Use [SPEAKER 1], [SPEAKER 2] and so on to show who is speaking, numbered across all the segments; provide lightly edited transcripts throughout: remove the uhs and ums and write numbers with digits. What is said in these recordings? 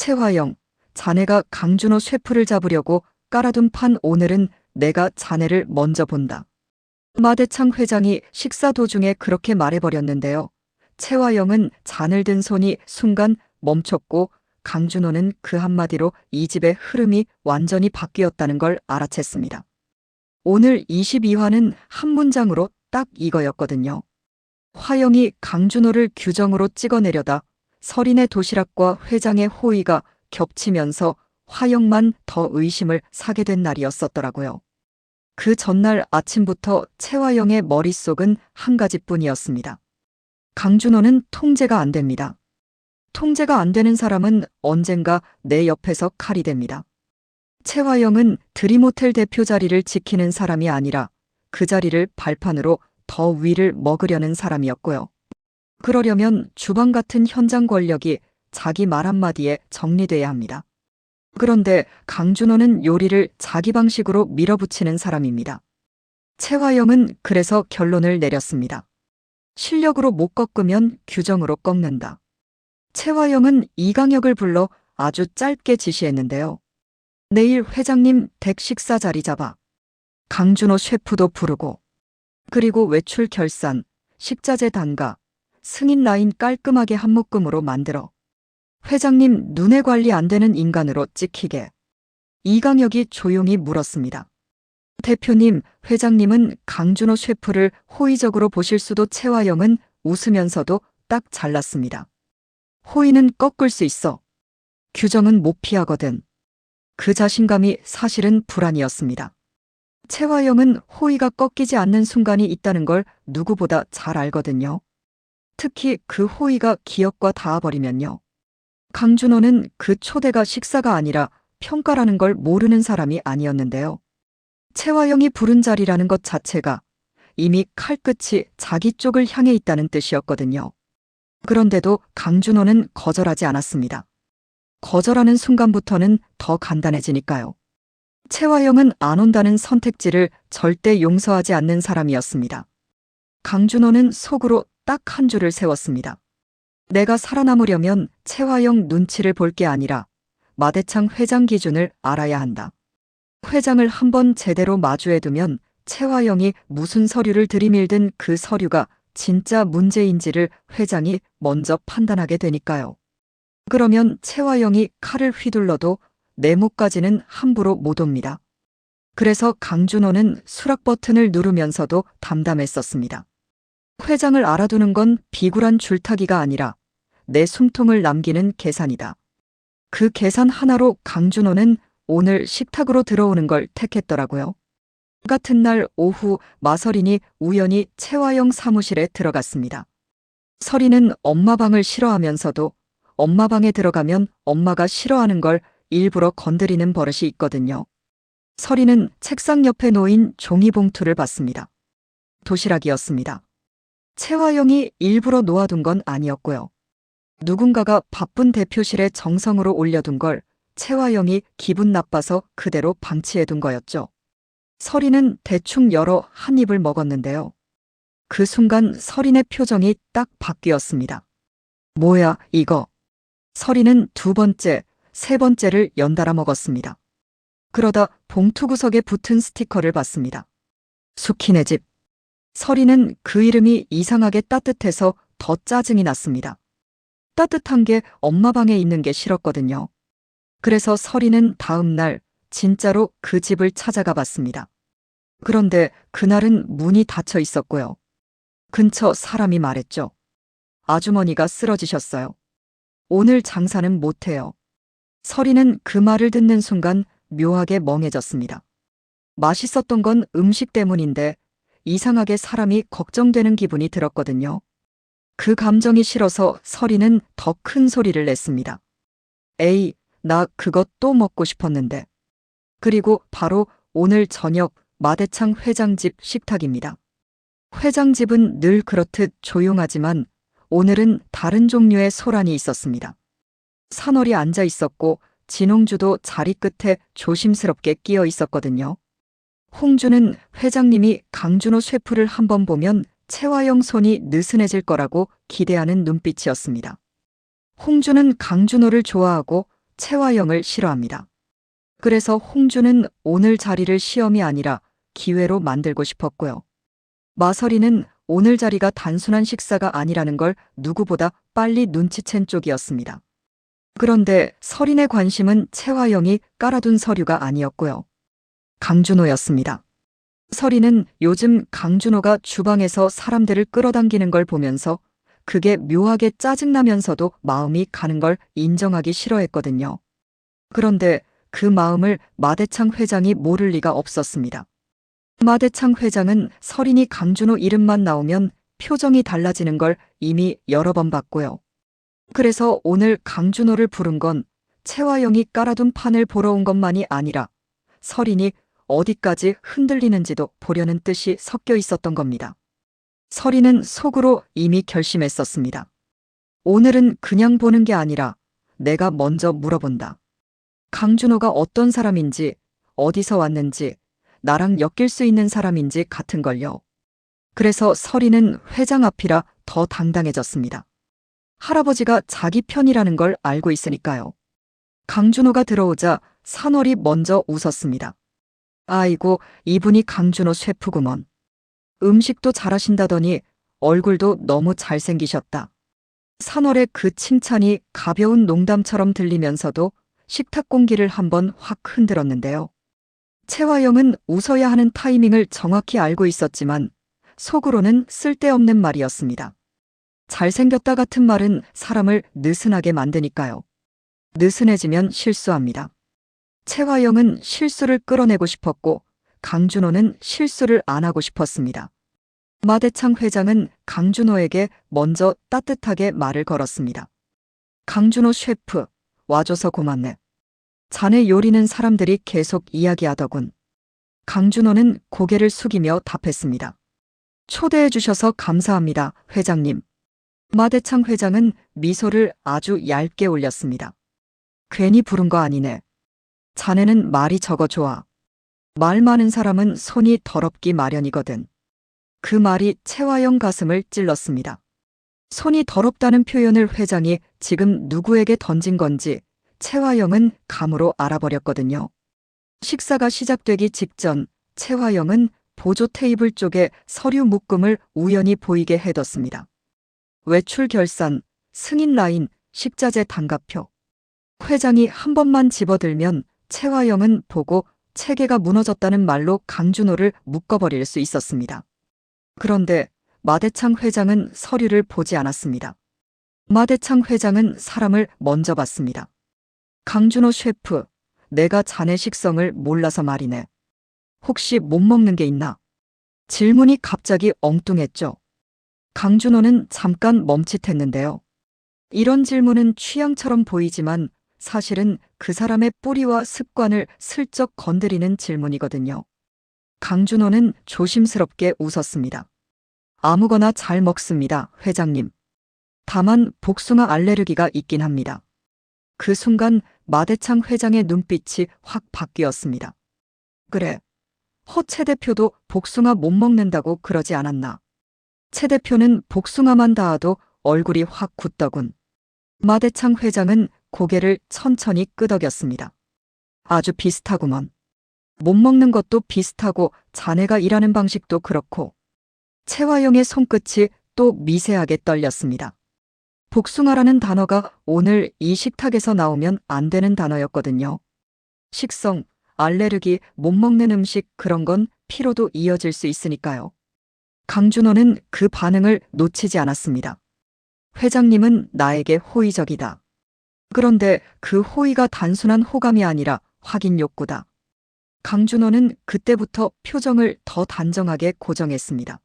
[SPEAKER 1] 최화영, 자네가 강준호 셰프를 잡으려고 깔아둔 판 오늘은 내가 자네를 먼저 본다. 마대창 회장이 식사 도중에 그렇게 말해버렸는데요. 최화영은 잔을 든 손이 순간 멈췄고 강준호는 그 한마디로 이 집의 흐름이 완전히 바뀌었다는 걸 알아챘습니다. 오늘 22화는 한 문장으로 딱 이거였거든요. 화영이 강준호를 규정으로 찍어내려다 설인의 도시락과 회장의 호의가 겹치면서 화영만 더 의심을 사게 된 날이었었더라고요. 그 전날 아침부터 최화영의 머릿속은 한 가지뿐이었습니다. 강준호는 통제가 안 됩니다. 통제가 안 되는 사람은 언젠가 내 옆에서 칼이 됩니다. 최화영은 드림호텔 대표 자리를 지키는 사람이 아니라 그 자리를 발판으로 더 위를 먹으려는 사람이었고요. 그러려면 주방 같은 현장 권력이 자기 말 한마디에 정리돼야 합니다. 그런데 강준호는 요리를 자기 방식으로 밀어붙이는 사람입니다. 최화영은 그래서 결론을 내렸습니다. 실력으로 못 꺾으면 규정으로 꺾는다. 최화영은 이강혁을 불러 아주 짧게 지시했는데요. 내일 회장님 댁 식사 자리 잡아. 강준호 셰프도 부르고. 그리고 외출 결산, 식자재 단가, 승인 라인 깔끔하게 한 묶음으로 만들어. 회장님 눈에 관리 안 되는 인간으로 찍히게. 이강혁이 조용히 물었습니다. 대표님, 회장님은 강준호 셰프를 호의적으로 보실 수도. 최화영은 웃으면서도 딱 잘랐습니다. 호의는 꺾을 수 있어. 규정은 못 피하거든. 그 자신감이 사실은 불안이었습니다. 최화영은 호의가 꺾이지 않는 순간이 있다는 걸 누구보다 잘 알거든요. 특히 그 호의가 기억과 닿아버리면요. 강준호는 그 초대가 식사가 아니라 평가라는 걸 모르는 사람이 아니었는데요. 최화영이 부른 자리라는 것 자체가 이미 칼끝이 자기 쪽을 향해 있다는 뜻이었거든요. 그런데도 강준호는 거절하지 않았습니다. 거절하는 순간부터는 더 간단해지니까요. 최화영은 안 온다는 선택지를 절대 용서하지 않는 사람이었습니다. 강준호는 속으로 딱 한 줄을 세웠습니다. 내가 살아남으려면 최화영 눈치를 볼 게 아니라 마대창 회장 기준을 알아야 한다. 회장을 한번 제대로 마주해두면 최화영이 무슨 서류를 들이밀든 그 서류가 진짜 문제인지를 회장이 먼저 판단하게 되니까요. 그러면 최화영이 칼을 휘둘러도 내목까지는 함부로 못 옵니다. 그래서 강준호는 수락 버튼을 누르면서도 담담했었습니다. 회장을 알아두는 건 비굴한 줄타기가 아니라 내 숨통을 남기는 계산이다. 그 계산 하나로 강준호는 오늘 식탁으로 들어오는 걸 택했더라고요. 같은 날 오후 마설인이 우연히 최화영 사무실에 들어갔습니다. 설인은 엄마 방을 싫어하면서도 엄마 방에 들어가면 엄마가 싫어하는 걸 일부러 건드리는 버릇이 있거든요. 설인은 책상 옆에 놓인 종이봉투를 봤습니다. 도시락이었습니다. 최화영이 일부러 놓아둔 건 아니었고요. 누군가가 바쁜 대표실에 정성으로 올려둔 걸 최화영이 기분 나빠서 그대로 방치해둔 거였죠. 설인은 대충 열어 한 입을 먹었는데요. 그 순간 설인의 표정이 딱 바뀌었습니다. 뭐야, 이거. 설인은 두 번째, 세 번째를 연달아 먹었습니다. 그러다 봉투 구석에 붙은 스티커를 봤습니다. 수키네 집. 설인은 그 이름이 이상하게 따뜻해서 더 짜증이 났습니다. 따뜻한 게 엄마 방에 있는 게 싫었거든요. 그래서 설인은 다음 날 진짜로 그 집을 찾아가 봤습니다. 그런데 그날은 문이 닫혀 있었고요. 근처 사람이 말했죠. 아주머니가 쓰러지셨어요. 오늘 장사는 못해요. 설인은 그 말을 듣는 순간 묘하게 멍해졌습니다. 맛있었던 건 음식 때문인데 이상하게 사람이 걱정되는 기분이 들었거든요. 그 감정이 싫어서 설인은 더 큰 소리를 냈습니다. 에이, 나 그거 또 먹고 싶었는데. 그리고 바로 오늘 저녁 마대창 회장 집 식탁입니다. 회장 집은 늘 그렇듯 조용하지만 오늘은 다른 종류의 소란이 있었습니다. 산월이 앉아 있었고 진홍주도 자리 끝에 조심스럽게 끼어 있었거든요. 홍주는 회장님이 강준호 셰프를 한번 보면 최화영 손이 느슨해질 거라고 기대하는 눈빛이었습니다. 홍주는 강준호를 좋아하고 채화영을 싫어합니다. 그래서 홍주는 오늘 자리를 시험이 아니라 기회로 만들고 싶었고요. 마서리는 오늘 자리가 단순한 식사가 아니라는 걸 누구보다 빨리 눈치챈 쪽이었습니다. 그런데 설인의 관심은 채화영이 깔아둔 서류가 아니었고요. 강준호였습니다. 설인은 요즘 강준호가 주방에서 사람들을 끌어당기는 걸 보면서 그게 묘하게 짜증나면서도 마음이 가는 걸 인정하기 싫어했거든요. 그런데 그 마음을 마대창 회장이 모를 리가 없었습니다. 마대창 회장은 설인이 강준호 이름만 나오면 표정이 달라지는 걸 이미 여러 번 봤고요. 그래서 오늘 강준호를 부른 건 채화영이 깔아둔 판을 보러 온 것만이 아니라 설인이 어디까지 흔들리는지도 보려는 뜻이 섞여 있었던 겁니다. 설인은 속으로 이미 결심했었습니다. 오늘은 그냥 보는 게 아니라 내가 먼저 물어본다. 강준호가 어떤 사람인지, 어디서 왔는지, 나랑 엮일 수 있는 사람인지 같은 걸요. 그래서 설인은 회장 앞이라 더 당당해졌습니다. 할아버지가 자기 편이라는 걸 알고 있으니까요. 강준호가 들어오자 산월이 먼저 웃었습니다. 아이고, 이분이 강준호 셰프구먼. 음식도 잘하신다더니 얼굴도 너무 잘생기셨다. 산월의 그 칭찬이 가벼운 농담처럼 들리면서도 식탁 공기를 한번 확 흔들었는데요. 채화영은 웃어야 하는 타이밍을 정확히 알고 있었지만 속으로는 쓸데없는 말이었습니다. 잘생겼다 같은 말은 사람을 느슨하게 만드니까요. 느슨해지면 실수합니다. 채화영은 실수를 끌어내고 싶었고 강준호는 실수를 안 하고 싶었습니다. 마대창 회장은 강준호에게 먼저 따뜻하게 말을 걸었습니다. 강준호 셰프, 와줘서 고맙네. 자네 요리는 사람들이 계속 이야기하더군. 강준호는 고개를 숙이며 답했습니다. 초대해 주셔서 감사합니다, 회장님. 마대창 회장은 미소를 아주 얇게 올렸습니다. 괜히 부른 거 아니네. 자네는 말이 적어 좋아. 말 많은 사람은 손이 더럽기 마련이거든. 그 말이 채화영 가슴을 찔렀습니다. 손이 더럽다는 표현을 회장이 지금 누구에게 던진 건지 채화영은 감으로 알아버렸거든요. 식사가 시작되기 직전 채화영은 보조 테이블 쪽에 서류 묶음을 우연히 보이게 해뒀습니다. 외출 결산, 승인 라인, 식자재 단가표. 회장이 한 번만 집어들면 채화영은 보고 체계가 무너졌다는 말로 강준호를 묶어버릴 수 있었습니다. 그런데 마대창 회장은 서류를 보지 않았습니다. 마대창 회장은 사람을 먼저 봤습니다. 강준호 셰프, 내가 자네 식성을 몰라서 말이네. 혹시 못 먹는 게 있나? 질문이 갑자기 엉뚱했죠. 강준호는 잠깐 멈칫했는데요. 이런 질문은 취향처럼 보이지만 사실은 그 사람의 뿌리와 습관을 슬쩍 건드리는 질문이거든요. 강준호는 조심스럽게 웃었습니다. 아무거나 잘 먹습니다, 회장님. 다만 복숭아 알레르기가 있긴 합니다. 그 순간 마대창 회장의 눈빛이 확 바뀌었습니다. 그래, 허 최 대표도 복숭아 못 먹는다고 그러지 않았나. 최 대표는 복숭아만 닿아도 얼굴이 확 굳더군. 마대창 회장은 고개를 천천히 끄덕였습니다. 아주 비슷하구먼. 못 먹는 것도 비슷하고 자네가 일하는 방식도 그렇고. 채화영의 손끝이 또 미세하게 떨렸습니다. 복숭아라는 단어가 오늘 이 식탁에서 나오면 안 되는 단어였거든요. 식성, 알레르기, 못 먹는 음식 그런 건 피로도 이어질 수 있으니까요. 강준호는 그 반응을 놓치지 않았습니다. 회장님은 나에게 호의적이다. 그런데 그 호의가 단순한 호감이 아니라 확인 욕구다. 강준호는 그때부터 표정을 더 단정하게 고정했습니다.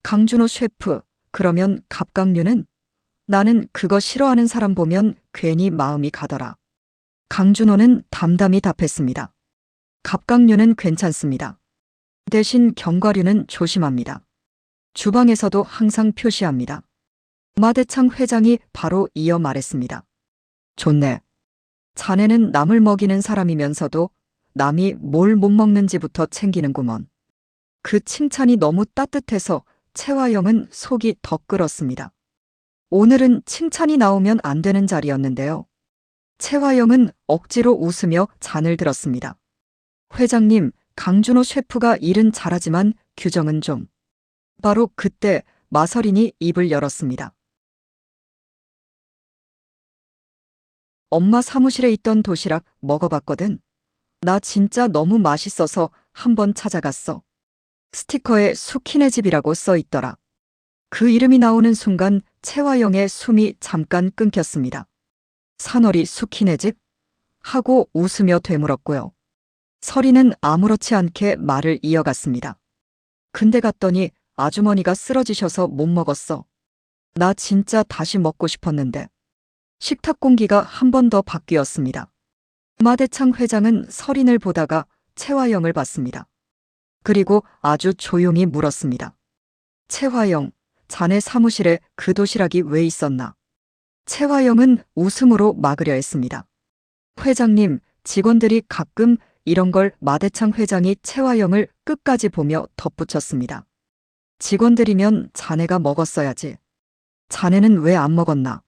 [SPEAKER 1] 강준호 셰프, 그러면 갑각류는? 나는 그거 싫어하는 사람 보면 괜히 마음이 가더라. 강준호는 담담히 답했습니다. 갑각류는 괜찮습니다. 대신 견과류는 조심합니다. 주방에서도 항상 표시합니다. 마대창 회장이 바로 이어 말했습니다. 좋네. 자네는 남을 먹이는 사람이면서도 남이 뭘 못 먹는지부터 챙기는구먼. 그 칭찬이 너무 따뜻해서 채화영은 속이 더 끓었습니다. 오늘은 칭찬이 나오면 안 되는 자리였는데요. 채화영은 억지로 웃으며 잔을 들었습니다. 회장님, 강준호 셰프가 일은 잘하지만 규정은 좀. 바로 그때 마서린이 입을 열었습니다. 엄마 사무실에 있던 도시락 먹어봤거든. 나 진짜 너무 맛있어서 한번 찾아갔어. 스티커에 수키네 집이라고 써 있더라. 그 이름이 나오는 순간 채화영의 숨이 잠깐 끊겼습니다. 산월이 수키네 집? 하고 웃으며 되물었고요. 서리는 아무렇지 않게 말을 이어갔습니다. 근데 갔더니 아주머니가 쓰러지셔서 못 먹었어. 나 진짜 다시 먹고 싶었는데. 식탁 공기가 한 번 더 바뀌었습니다. 마대창 회장은 서린을 보다가 채화영을 봤습니다. 그리고 아주 조용히 물었습니다. 채화영, 자네 사무실에 그 도시락이 왜 있었나? 채화영은 웃음으로 막으려 했습니다. 회장님, 직원들이 가끔 이런 걸 마대창 회장이 채화영을 끝까지 보며 덧붙였습니다. 직원들이면 자네가 먹었어야지. 자네는 왜 안 먹었나?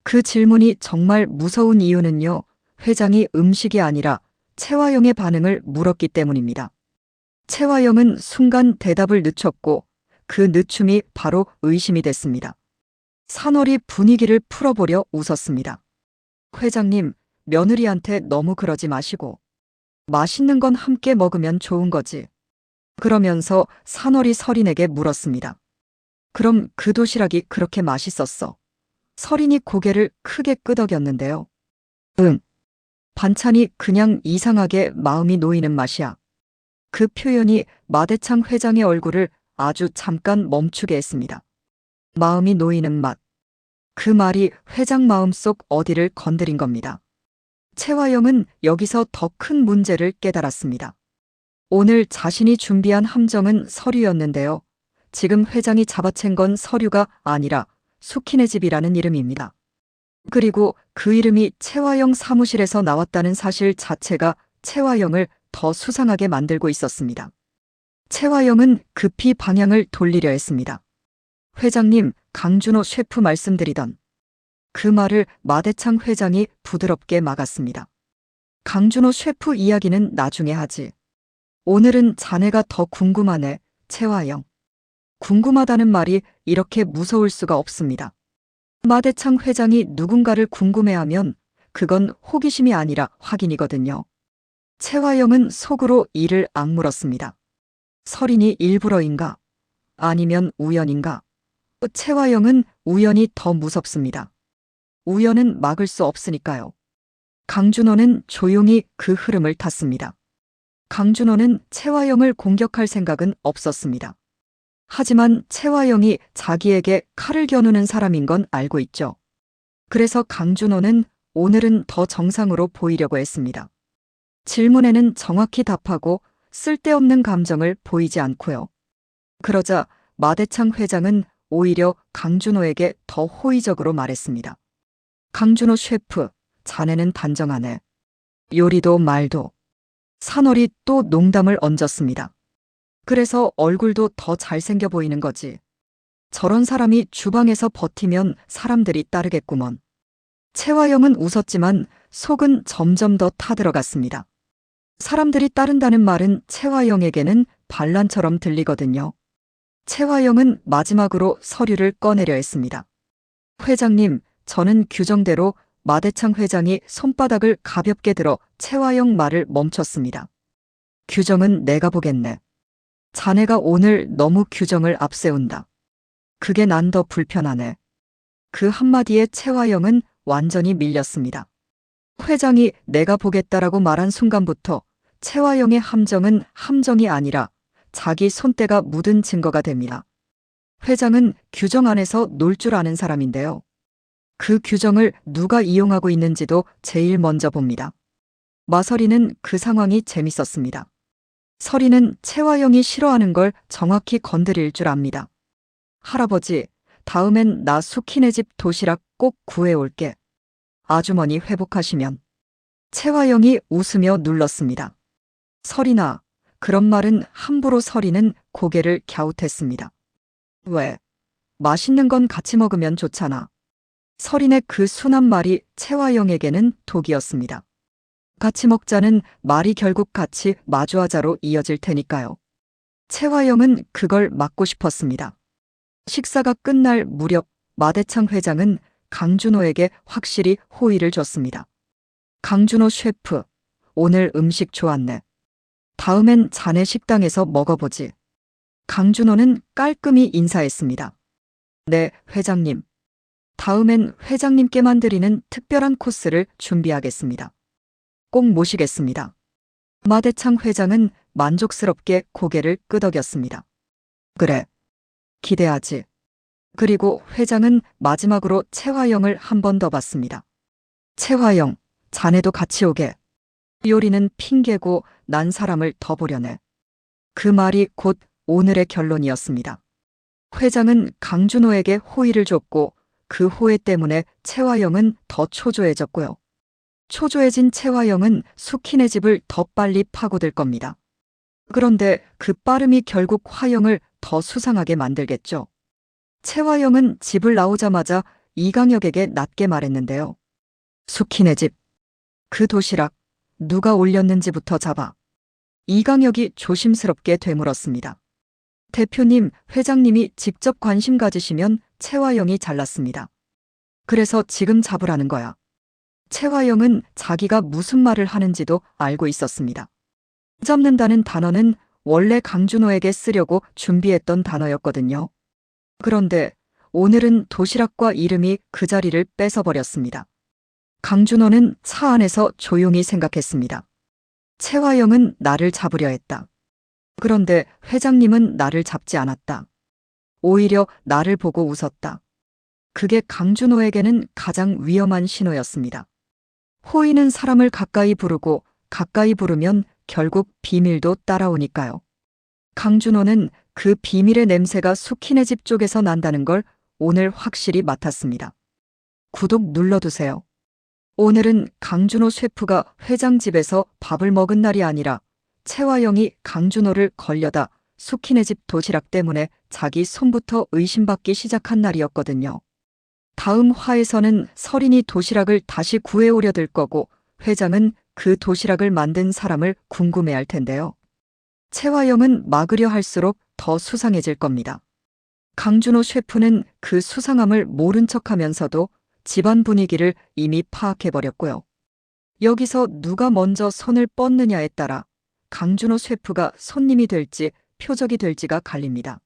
[SPEAKER 1] 그 질문이 정말 무서운 이유는요, 회장이 음식이 아니라 채화영의 반응을 물었기 때문입니다. 채화영은 순간 대답을 늦췄고 그 늦춤이 바로 의심이 됐습니다. 산월이 분위기를 풀어보려 웃었습니다. 회장님, 며느리한테 너무 그러지 마시고 맛있는 건 함께 먹으면 좋은 거지. 그러면서 산월이 서린에게 물었습니다. 그럼 그 도시락이 그렇게 맛있었어? 서린이 고개를 크게 끄덕였는데요. 응. 반찬이 그냥 이상하게 마음이 놓이는 맛이야. 그 표현이 마대창 회장의 얼굴을 아주 잠깐 멈추게 했습니다. 마음이 놓이는 맛. 그 말이 회장 마음속 어디를 건드린 겁니다. 채화영은 여기서 더 큰 문제를 깨달았습니다. 오늘 자신이 준비한 함정은 서류였는데요. 지금 회장이 잡아챈 건 서류가 아니라 수키네 집이라는 이름입니다. 그리고 그 이름이 채화영 사무실에서 나왔다는 사실 자체가 채화영을 더 수상하게 만들고 있었습니다. 채화영은 급히 방향을 돌리려 했습니다. 회장님, 강준호 셰프 말씀드리던. 그 말을 마대창 회장이 부드럽게 막았습니다. 강준호 셰프 이야기는 나중에 하지. 오늘은 자네가 더 궁금하네, 채화영. 궁금하다는 말이 이렇게 무서울 수가 없습니다. 마대창 회장이 누군가를 궁금해하면 그건 호기심이 아니라 확인이거든요. 채화영은 속으로 이를 악물었습니다. 서린이 일부러인가? 아니면 우연인가? 채화영은 우연이 더 무섭습니다. 우연은 막을 수 없으니까요. 강준호는 조용히 그 흐름을 탔습니다. 강준호는 채화영을 공격할 생각은 없었습니다. 하지만 채화영이 자기에게 칼을 겨누는 사람인 건 알고 있죠. 그래서 강준호는 오늘은 더 정상으로 보이려고 했습니다. 질문에는 정확히 답하고 쓸데없는 감정을 보이지 않고요. 그러자 마대창 회장은 오히려 강준호에게 더 호의적으로 말했습니다. 강준호 셰프, 자네는 단정하네. 요리도 말도. 산월이 또 농담을 얹었습니다. 그래서 얼굴도 더 잘생겨 보이는 거지. 저런 사람이 주방에서 버티면 사람들이 따르겠구먼. 채화영은 웃었지만 속은 점점 더 타들어갔습니다. 사람들이 따른다는 말은 채화영에게는 반란처럼 들리거든요. 채화영은 마지막으로 서류를 꺼내려 했습니다. 회장님, 저는 규정대로. 마대창 회장이 손바닥을 가볍게 들어 채화영 말을 멈췄습니다. 규정은 내가 보겠네. 자네가 오늘 너무 규정을 앞세운다. 그게 난 더 불편하네. 그 한마디에 채화영은 완전히 밀렸습니다. 회장이 내가 보겠다라고 말한 순간부터 채화영의 함정은 함정이 아니라 자기 손때가 묻은 증거가 됩니다. 회장은 규정 안에서 놀 줄 아는 사람인데요. 그 규정을 누가 이용하고 있는지도 제일 먼저 봅니다. 마서리는 그 상황이 재밌었습니다. 서리는 채화영이 싫어하는 걸 정확히 건드릴 줄 압니다. 할아버지, 다음엔 나 수키네 집 도시락 꼭 구해올게. 아주머니 회복하시면. 채화영이 웃으며 눌렀습니다. 서리나, 그런 말은 함부로. 서리는 고개를 갸웃했습니다. 왜? 맛있는 건 같이 먹으면 좋잖아. 설인의 그 순한 말이 채화영에게는 독이었습니다. 같이 먹자는 말이 결국 같이 마주하자로 이어질 테니까요. 채화영은 그걸 막고 싶었습니다. 식사가 끝날 무렵 마대창 회장은 강준호에게 확실히 호의를 줬습니다. 강준호 셰프, 오늘 음식 좋았네. 다음엔 자네 식당에서 먹어보지. 강준호는 깔끔히 인사했습니다. 네, 회장님. 다음엔 회장님께만 드리는 특별한 코스를 준비하겠습니다. 꼭 모시겠습니다. 마대창 회장은 만족스럽게 고개를 끄덕였습니다. 그래. 기대하지. 그리고 회장은 마지막으로 채화영을 한 번 더 봤습니다. 채화영, 자네도 같이 오게. 요리는 핑계고 난 사람을 더 보려네. 그 말이 곧 오늘의 결론이었습니다. 회장은 강준호에게 호의를 줬고 그 호의 때문에 채화영은 더 초조해졌고요. 초조해진 채화영은 숙희네 집을 더 빨리 파고들 겁니다. 그런데 그 빠름이 결국 화영을 더 수상하게 만들겠죠. 채화영은 집을 나오자마자 이강혁에게 낮게 말했는데요. 숙희네 집. 그 도시락 누가 올렸는지부터 잡아. 이강혁이 조심스럽게 되물었습니다. 대표님, 회장님이 직접 관심 가지시면 채화영이 잘났습니다. 그래서 지금 잡으라는 거야. 채화영은 자기가 무슨 말을 하는지도 알고 있었습니다. 잡는다는 단어는 원래 강준호에게 쓰려고 준비했던 단어였거든요. 그런데 오늘은 도시락과 이름이 그 자리를 뺏어버렸습니다. 강준호는 차 안에서 조용히 생각했습니다. 채화영은 나를 잡으려 했다. 그런데 회장님은 나를 잡지 않았다. 오히려 나를 보고 웃었다. 그게 강준호에게는 가장 위험한 신호였습니다. 호의는 사람을 가까이 부르고 가까이 부르면 결국 비밀도 따라오니까요. 강준호는 그 비밀의 냄새가 숙희네 집 쪽에서 난다는 걸 오늘 확실히 맡았습니다. 구독 눌러두세요. 오늘은 강준호 셰프가 회장 집에서 밥을 먹은 날이 아니라 채화영이 강준호를 걸려다 숙희네 집 도시락 때문에 자기 손부터 의심받기 시작한 날이었거든요. 다음 화에서는 설인이 도시락을 다시 구해오려 들 거고 회장은 그 도시락을 만든 사람을 궁금해할 텐데요. 채화영은 막으려 할수록 더 수상해질 겁니다. 강준호 셰프는 그 수상함을 모른 척하면서도 집안 분위기를 이미 파악해버렸고요. 여기서 누가 먼저 손을 뻗느냐에 따라 강준호 셰프가 손님이 될지 표적이 될지가 갈립니다.